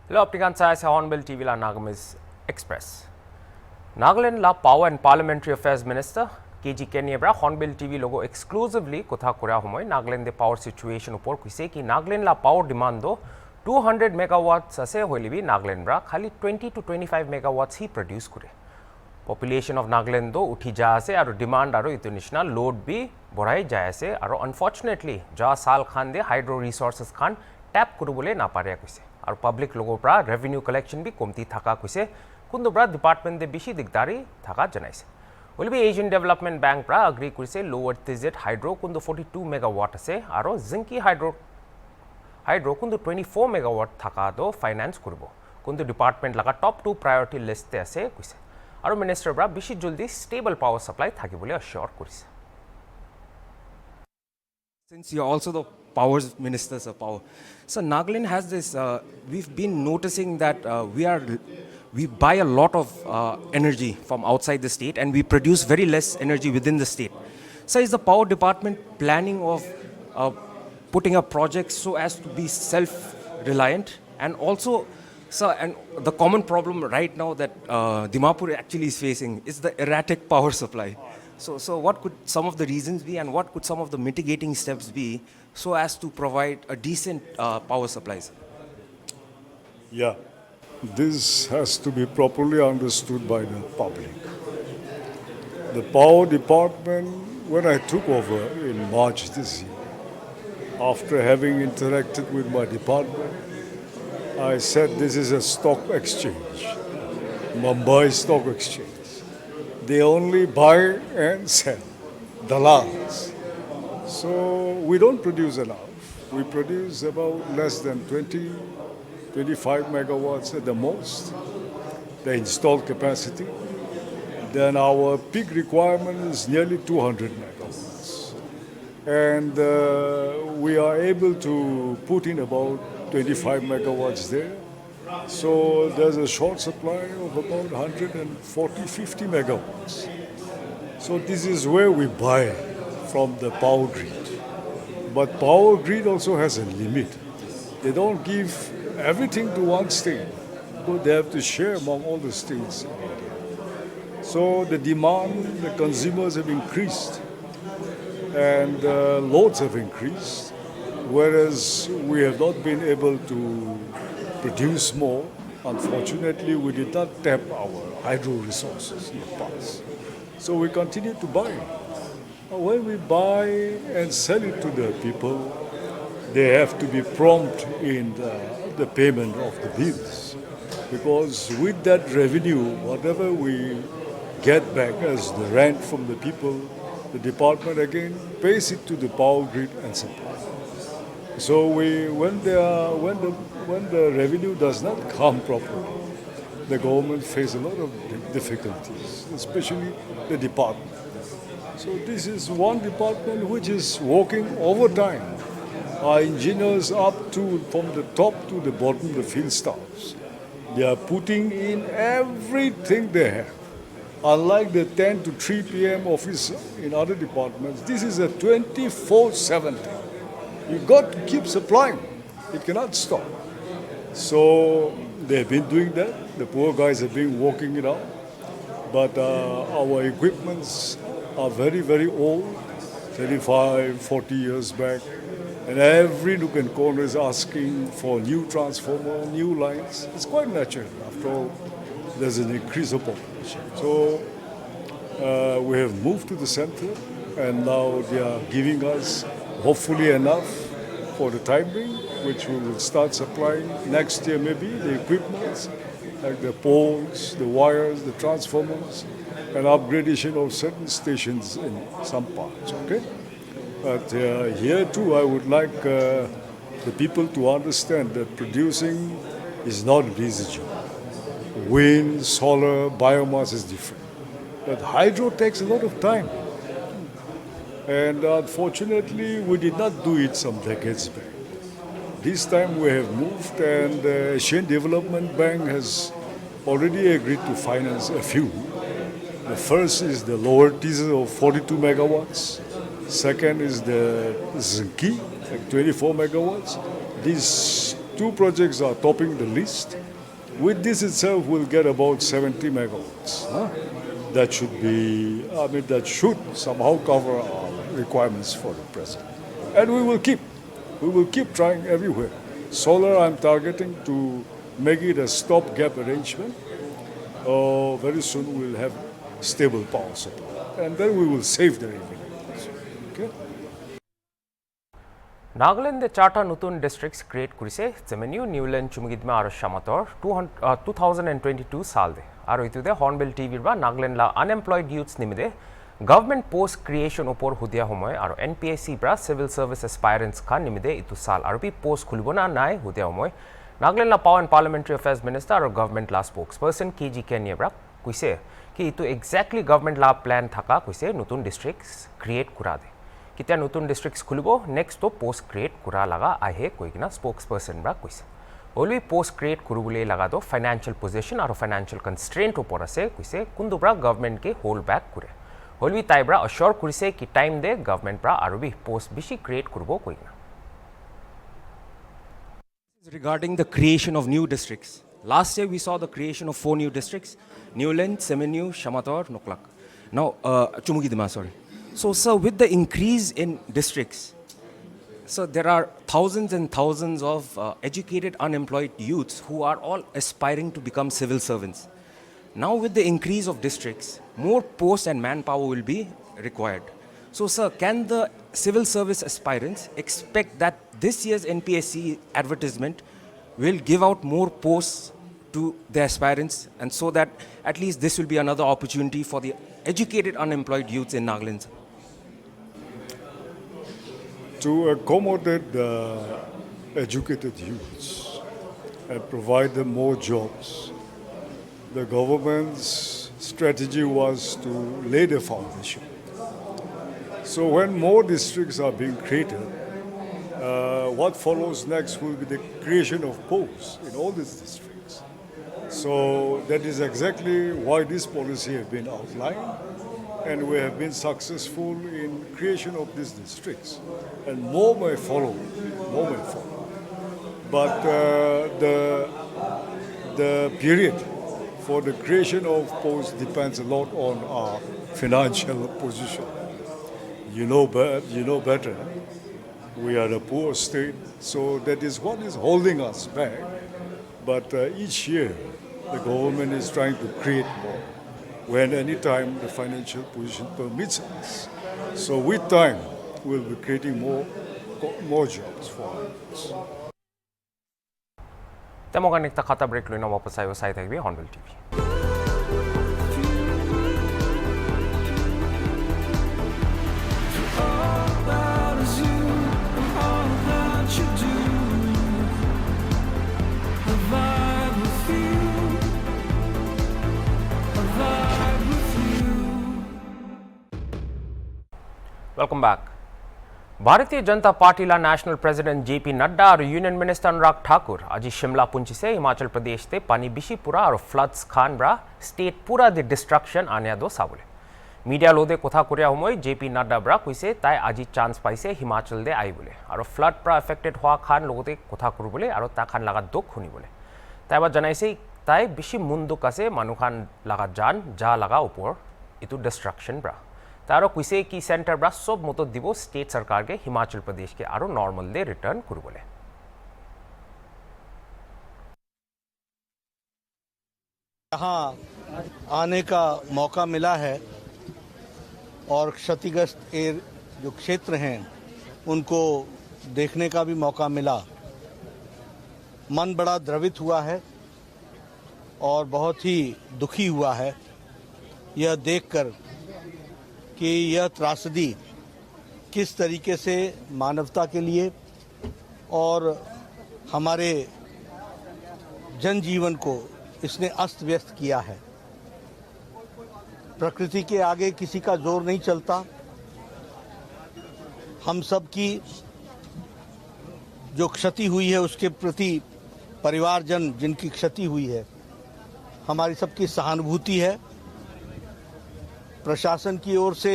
Hello, apnikan sa HornbillTV la NAGAMESE Express. Nagaland la Power and Parliamentary Affairs Minister KG Kenyebra HornbillTV logo exclusively kotha kora homoy Nagaland the power situation upor kuise ki Nagaland la power demand do 200 megawatts ase hoilibi Nagaland bra khali 20 to 25 megawatts hi produce kore. Population of Nagaland do uthi ja ase aru demand aru itu nishna load bi borai jai ase aru unfortunately ja sal khan de hydro resources khan tap kurubole na pare kuise aru public logo pra revenue collection bi komti thaka kuise kundu bra department de bishi digdari thaka janaise will be Asian Development Bank pra agree kuise lower TZ hydro kundu 42 megawatt ase aru zinki hydro kundu 24 megawatt thaka do finance kuribo kundu department laga top 2 priority list te ase kuise aru minister bra bishi juldi stable power supply thakibole assure kurise. Since you're also the powers ministers of power, so Nagaland has this. We've been noticing that we buy a lot of energy from outside the state, and we produce very less energy within the state. So, is the power department planning of putting up projects so as to be self-reliant, and also, and the common problem right now that Dimapur actually is facing is the erratic power supply. So what could some of the reasons be, and what could some of the mitigating steps be so as to provide a decent power supplies? Yeah, this has to be properly understood by the public. The power department, when I took over in March this year, after having interacted with my department, I said this is a stock exchange, Mumbai Stock Exchange. They only buy and sell, dalals. So we don't produce enough. We produce about less than 20, 25 megawatts at the most, the installed capacity. Then our peak requirement is nearly 200 megawatts. And we are able to put in about 25 megawatts there. So there's a short supply of about 140, 50 megawatts. So this is where we buy from the power grid. But power grid also has a limit. They don't give everything to one state, but they have to share among all the states. So the demand, the consumers have increased, and loads have increased, whereas we have not been able to produce more. Unfortunately, we did not tap our hydro resources in the past. So we continue to buy. When we buy and sell it to the people, they have to be prompt in the payment of the bills. Because with that revenue, whatever we get back as the rent from the people, the department again pays it to the power grid and supply. So when the revenue does not come properly, the government faces a lot of difficulties, especially the department. So this is one department which is working overtime. Our engineers up to, from the top to the bottom, the field staffs, they are putting in everything they have. Unlike the 10 to 3 p.m. office in other departments, this is a 24/7 thing. You've got to keep supplying. It cannot stop. So they've been doing that. The poor guys have been working it out. But our equipments are very, very old, 35, 40 years back. And every nook and corner is asking for new transformer, new lines. It's quite natural. After all, there's an increase of population. So we have moved to the center, and now they are giving us hopefully enough for the time being, which we will start supplying next year maybe, the equipment, like the poles, the wires, the transformers, and upgradation of certain stations in some parts, okay? But here too, I would like the people to understand that producing is not an easy job. Wind, solar, biomass is different. But hydro takes a lot of time. And unfortunately, we did not do it some decades back. This time we have moved, and the Asian Development Bank has already agreed to finance a few. The first is the lower TZ of 42 megawatts. Second is the Zinki, like 24 megawatts. These two projects are topping the list. With this itself, we'll get about 70 megawatts. That should somehow cover our requirements for the present. And we will keep trying everywhere. Solar, I'm targeting to make it a stopgap arrangement. Very soon we'll have stable power supply, and then we will save the revenue. Okay? Nagaland charta nutun districts create kurise zemenu Newland chumugidma aro shamator 2022 sal de aro itude Hornbill TV ba Nagaland la unemployed youths nimide government post creation opor hudia homoy aro NPSC bra civil service aspirants khan nimide itu sal aro bi post khulibona nai hudia homoy Nagaland la Power and Parliamentary Affairs Minister aro government la spokesperson KG Kenya bra kuise ki itu exactly government la plan thaka kuise nutun districts create kura de कित्या नतुन districts खुलिबो next तो post create कुरा लगा आहे कोइकिना spokesperson बा कुइसे ओलवी post create कुरुबुले लगा दो financial position और फाइनेंशियल कंस्ट्रेंट ऊपर से कुइसे कुंदुब्रा गवर्नमेंट के होल्ड बैक कुरे ओलवी ताइब्रा अश्योर कुरिसे कि टाइम दे गवर्नमेंट ब्रा आरो भी पोस्ट बिशी क्रिएट कुरबो कोइकिना Regarding the creation of new districts, last year we saw the creation of 4 new districts: Newland, Seminyu, Shamator, Noklak. Now, Chumugidima, sorry. So, sir, with the increase in districts, so there are thousands and thousands of educated unemployed youths who are all aspiring to become civil servants. Now, with the increase of districts, more posts and manpower will be required. So, sir, can the civil service aspirants expect that this year's NPSC advertisement will give out more posts to the aspirants, and so that at least this will be another opportunity for the educated unemployed youths in Nagaland? To accommodate the educated youths and provide them more jobs, the government's strategy was to lay the foundation. So when more districts are being created, what follows next will be the creation of posts in all these districts. So that is exactly why this policy has been outlined, and we have been successful in creation of these districts. And more may follow, But the period for the creation of posts depends a lot on our financial position. You know better. We are a poor state, so that is what is holding us back. But each year, the government is trying to create more, when any time the financial position permits us. So with time, we'll be creating more jobs for us. Temogan nikta khata break loina wapas ayo sai thakbe Hornbill TV. Welcome back. Bharatiya Janata Party la National President JP Nadda और Union Minister Anurag Thakur आज शिमला पुंछ से हिमाचल प्रदेश ते पानी बिशी पूरा और floods Khan ब्रा state पूरा दे destruction आने दो साबुले मीडिया लोदे कोथा कोरिया हमोय JP Nadda ब्रा कुइसे ताई आज चांस पाइसे हिमाचल दे आई बोले और फ्लड प्रा अफेक्टेड हुआ खान लोगोते कोथा करू बोले और ता खान लगा दुख हुनी बोले ताई बा जनाइसे ताई बिशी मुंदु कसे मानु खान लगा जान जा लगा ऊपर इतु डिस्ट्रक्शन ब्रा तारो कुइसे की सेंटर ब्रा सब मतो दिवो स्टेट सरकार के हिमाचल प्रदेश के आरो नॉर्मल दे रिटर्न करू बोले यहाँ आने का मौका मिला है और क्षतिग्रस्त जो क्षेत्र हैं उनको देखने का भी मौका मिला। मन बड़ा द्रवित हुआ है और बहुत ही दुखी हुआ है यह देखकर कि यह त्रासदी किस तरीके से मानवता के लिए और हमारे जनजीवन को इसने अस्त व्यस्त किया है। प्रकृति के आगे किसी का जोर नहीं चलता। हम सब की जो क्षति हुई है उसके प्रति परिवारजन जिनकी क्षति हुई है हमारी सबकी सहानुभूति है। प्रशासन की ओर से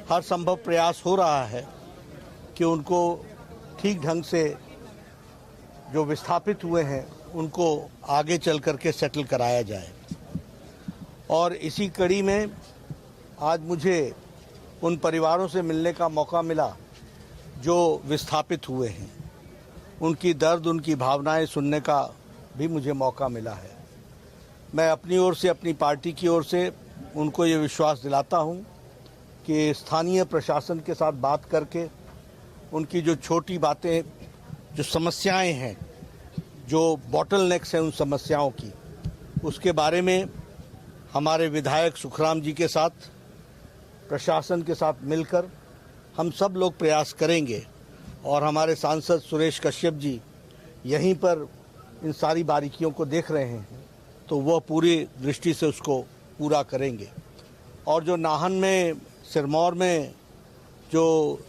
हर संभव प्रयास हो रहा है कि उनको ठीक ढंग से जो विस्थापित हुए हैं उनको आगे चल करके सेटल कराया जाए। और इसी कड़ी में आज मुझे उन परिवारों से मिलने का मौका मिला जो विस्थापित हुए हैं। उनकी दर्द, उनकी भावनाएं सुनने का भी मुझे मौका मिला है। मैं अपनी ओर से, अपनी पार्टी की ओर से उनको ये विश्वास दिलाता हूं कि स्थानीय प्रशासन के साथ बात करके उनकी जो छोटी बातें, जो समस्याएं हैं, जो बॉटलनेक्स हैं उन समस्याओं की, उसके बारे में हमारे विधायक सुखराम जी के साथ, प्रशासन के साथ मिलकर हम सब लोग प्रयास करेंगे। और हमारे सांसद सुरेश कश्यप जी यहीं पर इन सारी बारीकियों को देख रहे हैं, तो वह पूरी दृष्टि से उसको पूरा करेंगे। और जो नाहन में, सिरमौर में जो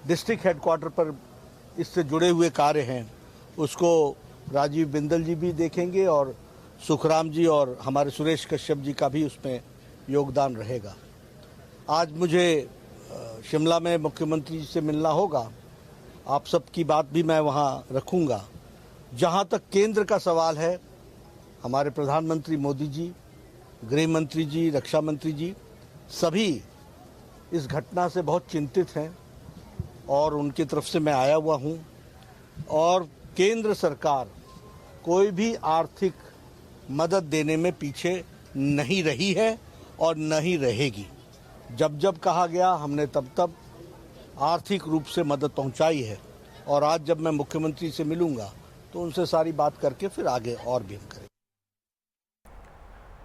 डिस्ट्रिक्ट हेडक्वार्टर पर इससे जुड़े हुए कार्य हैं, उसको राजीव बिंदल जी भी देखेंगे और सुखराम जी और हमारे सुरेश कश्यप जी का भी उसमें योगदान रहेगा। आज मुझे शिमला में मुख्यमंत्री जी से मिलना होगा। आप सबकी बात भी मैं वहाँ रखूँगा। जहाँ तक केंद्र का सवाल है, हमारे प्रधानमंत्री मोदी जी, गृह मंत्री जी, रक्षा मंत्री जी सभी इस घटना से बहुत चिंतित हैं और उनकी तरफ से मैं आया हुआ हूँ। और केंद्र सरकार कोई भी आर्थिक मदद देने में पीछे नहीं रही है और नहीं रहेगी। जब जब कहा गया हमने तब तब आर्थिक रूप से मदद पहुंचाई है। और आज जब मैं मुख्यमंत्री से मिलूंगा तो उनसे सारी बात करके फिर आगे और भी हम करेंगे।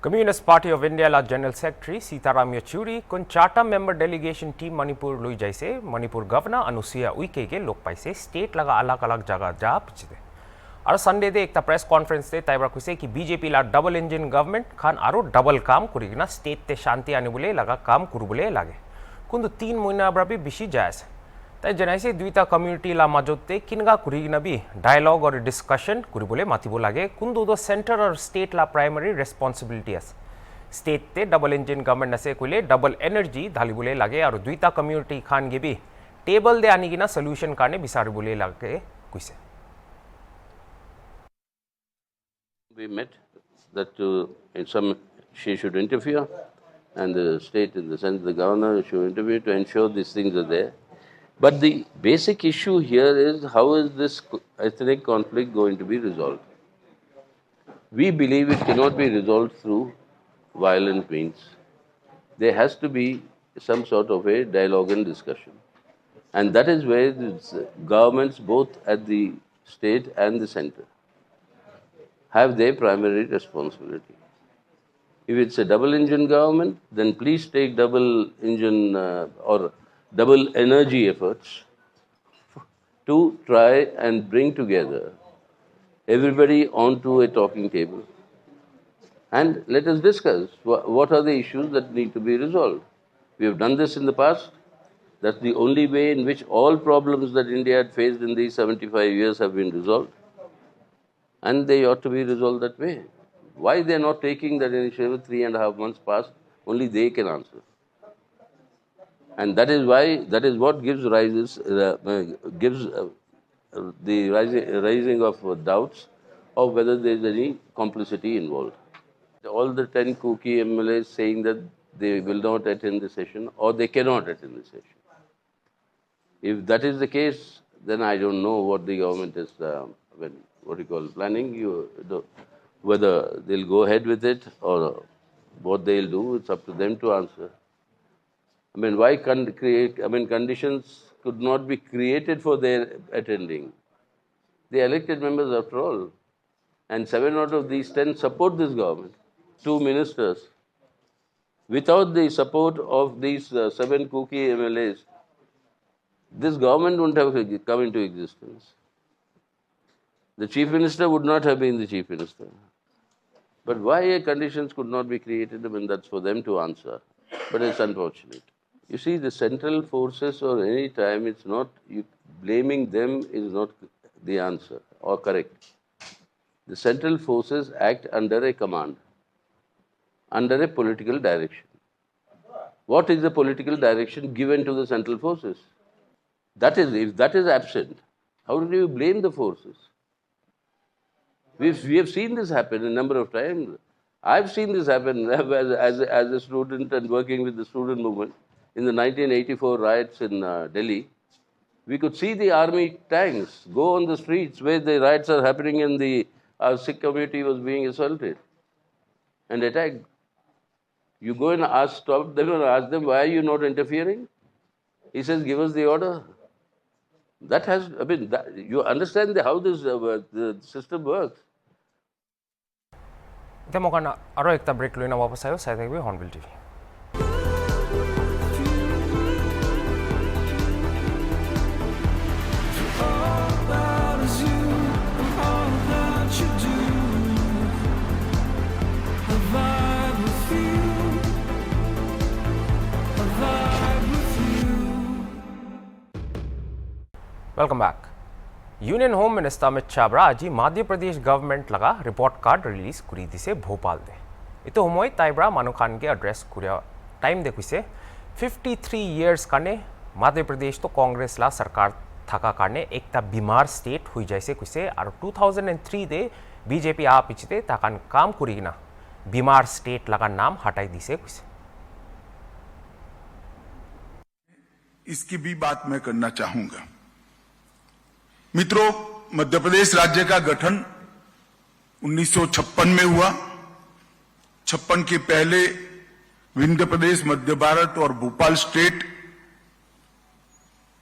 Communist Party of India la General Secretary Sitaram Yechuri kun charter member delegation team Manipur lui jaise Manipur Governor Anusuya Uike ke lok paise state laga alak alak jaga ja pichide aru Sunday de ekta press conference de taibra kuise ki BJP la double engine government khan aru double kaam kurigina state te shanti ani bole laga kaam kurubole lage kundu 3 mahina bra bi bishi jaise তাই জনাইছে দুইটা community লা মাজতে কিনগা কুরিগিনা B dialogue আর discussion করিবলে মাতিব লাগে কোনটো দ centre আর state লা primary responsibility আছে স্টেট তে ডাবল ইঞ্জিন গভর্নমেন্ট আছে কইলে ডাবল এনার্জি ঢালিবলে লাগে আর দুইটা কমিউনিটি খান গেবি টেবল দে আনিগিনা সলিউশন কারণে বিচারিবলে লাগে কইছে We met that in some she should interfere and the state in the sense the governor should interfere to ensure these things are there. But the basic issue here is how is this ethnic conflict going to be resolved? We believe it cannot be resolved through violent means. There has to be some sort of a dialogue and discussion. And that is where the governments, both at the state and the center, have their primary responsibility. If it's a double engine government, then please take double engine or double energy efforts to try and bring together everybody onto a talking table. And let us discuss what are the issues that need to be resolved. We have done this in the past. That's the only way in which all problems that India had faced in these 75 years have been resolved. And they ought to be resolved that way. Why they are not taking that initiative 3.5 months past, only they can answer. And that is why, that is what gives the rising of doubts of whether there is any complicity involved. All the 10 kooky MLAs saying that they will not attend the session or they cannot attend the session. If that is the case, then I don't know what the government is planning. Whether they'll go ahead with it or what they'll do, it's up to them to answer. I mean, why conditions could not be created for their attending. They are elected members after all. And 7 out of these 10 support this government. 2 ministers. Without the support of these 7 kooky MLAs, this government wouldn't have come into existence. The chief minister would not have been the chief minister. But why conditions could not be created, I mean, that's for them to answer. But it's unfortunate. You see, the central forces or any time, it's not, blaming them is not the answer or correct. The central forces act under a command, under a political direction. What is the political direction given to the central forces? That is, if that is absent, how do you blame the forces? We have seen this happen a number of times. I've seen this happen as a student and working with the student movement in the 1984 riots in Delhi. We could see the army tanks go on the streets where the riots are happening and the Sikh community was being assaulted and attacked. You go and stop them and ask them, why are you not interfering? He says, give us the order. That has, you understand how this the system works. এতিয়া মই কাৰণে আৰু একটা break লৈ নাম পাছায়ো চাই থাকিবি hornbill TV welcome back union home minister Amit Shah आज मध्य प्रदेश गवर्नमेंट लगा रिपोर्ट कार्ड रिलीज कर दिसे भोपाल दे इतो समय ताइब्रा मानु खान के एड्रेस कुरिया टाइम देखिसे 53 इयर्स काने मध्य प्रदेश तो कांग्रेस ला सरकार थाका कारणे एकता बीमार स्टेट हुई जाइसे कुसे और 2003 दे बीजेपी आ पिछते ताकान काम करिना बीमार स्टेट लगा नाम हटाई दिसे कुसे इसकी भी बात मैं करना चाहूंगा। मित्रों, मध्य प्रदेश राज्य का गठन 1956 में हुआ। 56 के पहले विंध्य प्रदेश, मध्य भारत और भोपाल स्टेट,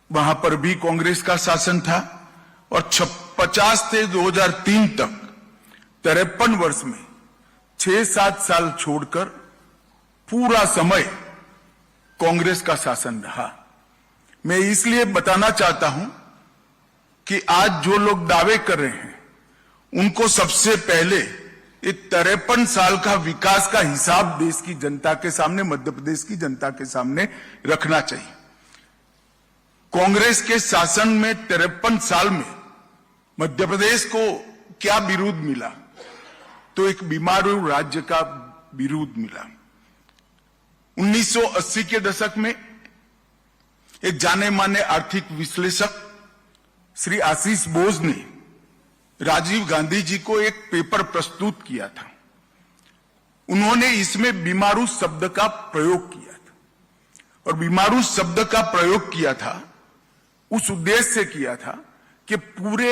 वहां पर भी कांग्रेस का शासन था और 50 से 2003 तक 53 वर्ष में 6-7 साल छोड़कर पूरा समय कांग्रेस का शासन रहा। मैं इसलिए बताना चाहता हूं कि आज जो लोग दावे कर रहे हैं उनको सबसे पहले 53 साल का विकास का हिसाब देश की जनता के सामने, मध्य प्रदेश की जनता के सामने रखना चाहिए। कांग्रेस के शासन में 53 साल में मध्य प्रदेश को क्या विरोध मिला? तो एक बीमारू राज्य का विरोध मिला। 1980 के दशक में एक जाने माने आर्थिक विश्लेषक श्री आशीष बोस ने राजीव गांधी जी को एक पेपर प्रस्तुत किया था। उन्होंने इसमें बीमारू शब्द का प्रयोग किया था और बीमारू शब्द का प्रयोग किया था उस उद्देश्य से किया था कि पूरे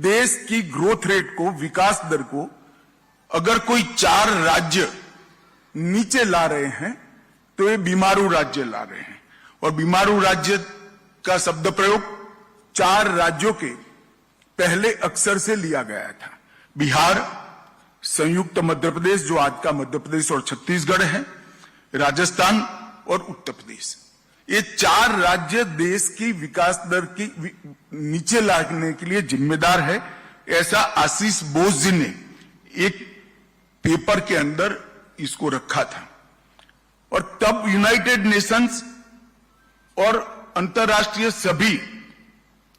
देश की ग्रोथ रेट को, विकास दर को अगर कोई 4 राज्य नीचे ला रहे हैं तो ये बीमारू राज्य ला रहे हैं। और बीमारू राज्य का शब्द प्रयोग 4 राज्यों के पहले अक्षर से लिया गया था। बिहार, संयुक्त मध्य प्रदेश जो आज का मध्य प्रदेश और छत्तीसगढ़ है, राजस्थान और उत्तर प्रदेश। ये 4 राज्य देश की विकास दर की नीचे लाने के लिए जिम्मेदार है, ऐसा आशीष बोस जी ने एक पेपर के अंदर इसको रखा था। और तब यूनाइटेड नेशंस और अंतर्राष्ट्रीय सभी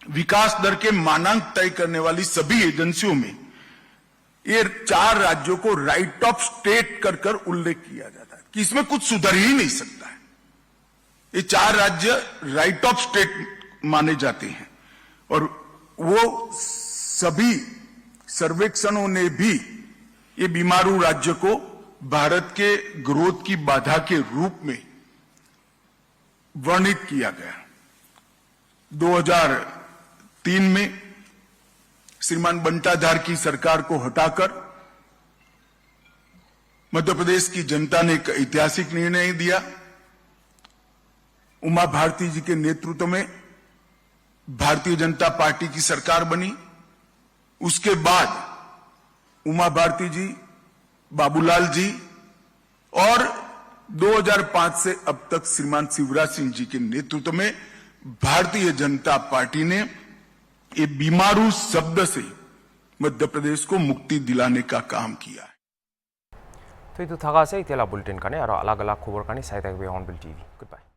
विकास दर के मानांक तय करने वाली सभी एजेंसियों में ये 4 राज्यों को राइट ऑफ स्टेट कर उल्लेख किया जाता है कि इसमें कुछ सुधर ही नहीं सकता है। ये 4 राज्य राइट ऑफ स्टेट माने जाते हैं और वो सभी सर्वेक्षणों ने भी ये बीमारू राज्य को भारत के ग्रोथ की बाधा के रूप में वर्णित किया गया। 2003 में श्रीमान बंटाधार की सरकार को हटाकर मध्य प्रदेश की जनता ने एक ऐतिहासिक निर्णय दिया। उमा भारती जी के नेतृत्व में भारतीय जनता पार्टी की सरकार बनी। उसके बाद उमा भारती जी, बाबूलाल जी और 2005 से अब तक श्रीमान शिवराज सिंह जी के नेतृत्व में भारतीय जनता पार्टी ने ये बीमारू शब्द से मध्य प्रदेश को मुक्ति दिलाने का काम किया है। तो ये तो थका से इतना बुलेटिन का और अलग अलग खबर का side hornbill TV. Good bye.